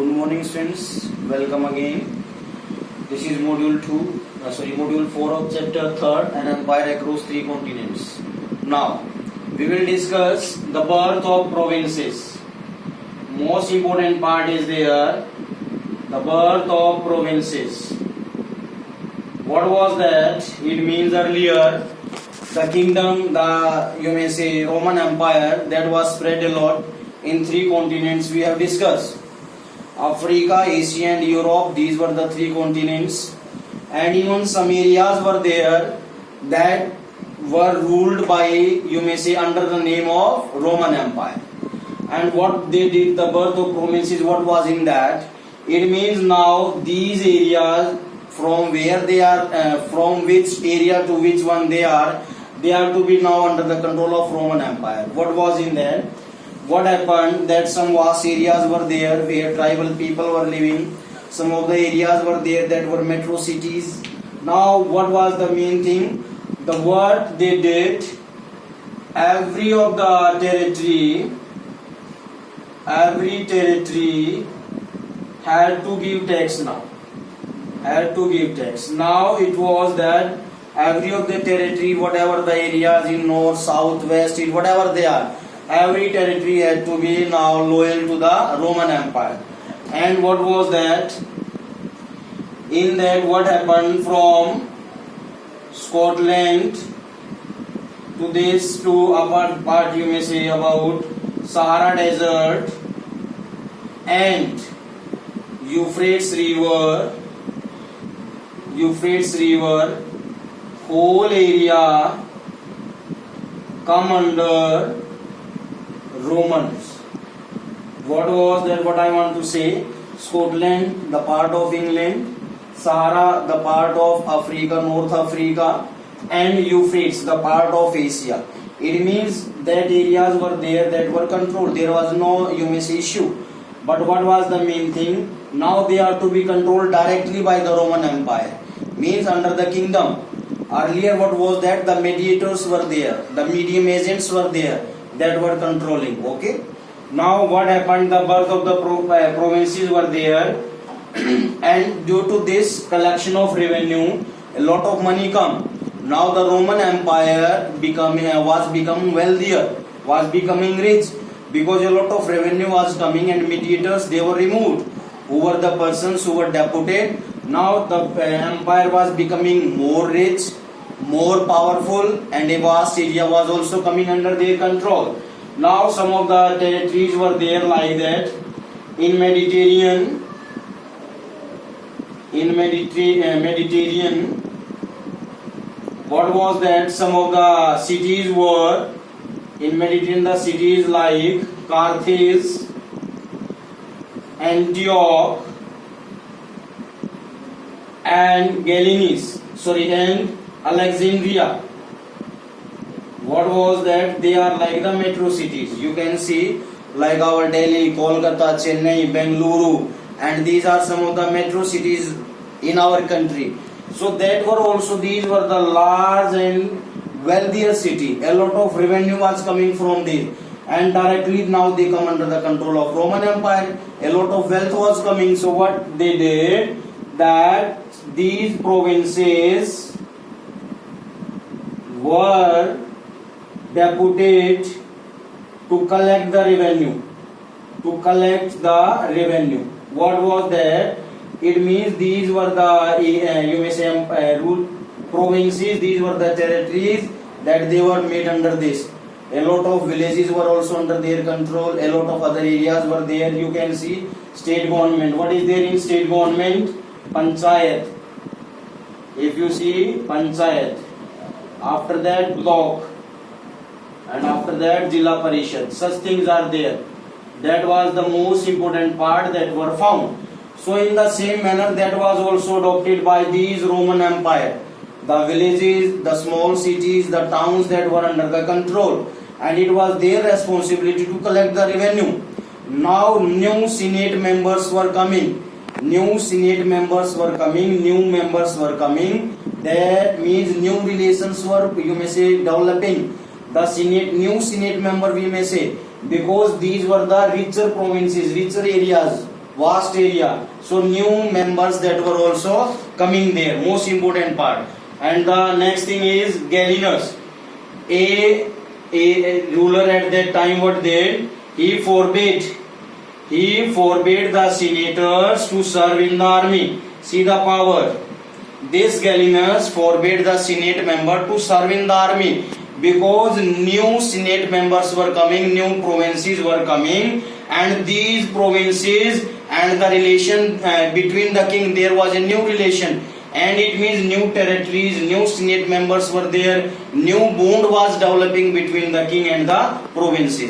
Good morning, students. Welcome again. This is module 4 of chapter 3rd, an empire across 3 continents. Now, we will discuss the birth of provinces. Most important part is there, the birth of provinces. What was that? It means earlier, the kingdom, you may say Roman Empire, that was spread a lot in 3 continents we have discussed. Africa, Asia and Europe, these were the 3 continents, and even some areas were there that were ruled by, you may say, under the name of Roman Empire. And what they did, the birth of provinces, what was in that? It means now these areas from where they are, from which area to which one they are to be now under the control of Roman Empire. What was in that? What happened that some vast areas were there where tribal people were living. Some of the areas were there that were metro cities. Now what was the main thing? The what they did, every territory had to give tax now. Now it was that every of the territory, whatever the areas in north, south, west, whatever they are, every territory had to be now loyal to the Roman Empire. And what was that? In that, what happened from Scotland to upper part, you may say, about Sahara Desert and Euphrates River, whole area come under Romans. What was that? What I want to say? Scotland, the part of England, Sahara, the part of Africa, North Africa, and Euphrates, the part of Asia. It means that areas were there that were controlled. There was no, you may say, issue. But what was the main thing? Now they are to be controlled directly by the Roman Empire. Means under the kingdom. Earlier what was that? The mediators were there. The medium agents were there that were controlling. Okay. Now what happened? The birth of the provinces were there. And due to this collection of revenue, a lot of money come. Now the Roman Empire was becoming wealthier, was becoming rich, because a lot of revenue was coming and mediators, they were removed, who were the persons who were deputed. Now the empire was becoming more rich, more powerful, and a vast area was also coming under their control. Now some of the territories were there like that in Mediterranean. What was that? Some of the cities were in Mediterranean, the cities like Carthage, Antioch, and and Alexandria. What was that? They are like the metro cities. You can see like our Delhi, Kolkata, Chennai, Bengaluru, and these are some of the metro cities in our country. So these were the large and wealthier city. A lot of revenue was coming from there, and directly now they come under the control of Roman Empire. A lot of wealth was coming. So what they did, that these provinces were deputed to collect the revenue. What was that? It means these were the, you may say, rule provinces, these were the territories that they were made under this. A lot of villages were also under their control, a lot of other areas were there. You can see state government. What is there in state government? Panchayat. If you see Panchayat, after that block, and after that Jilla Parishad, such things are there. That was the most important part that were found. So in the same manner, that was also adopted by these Roman Empire. The villages, the small cities, the towns that were under the control, and it was their responsibility to collect the revenue. Now new Senate members were coming. New members were coming. That means new relations were, you may say, developing. The new Senate member, we may say, because these were the richer provinces, richer areas vast area. So new members that were also coming there, most important part. And the next thing is Gallienus. A ruler at that time, what did? He forbade the senators to serve in the army. See the power. This Gallienus forbade the senate member to serve in the army because new senate members were coming, new provinces were coming, and these provinces and the relation between the king, there was a new relation, and it means new territories, new senate members were there, new bond was developing between the king and the provinces.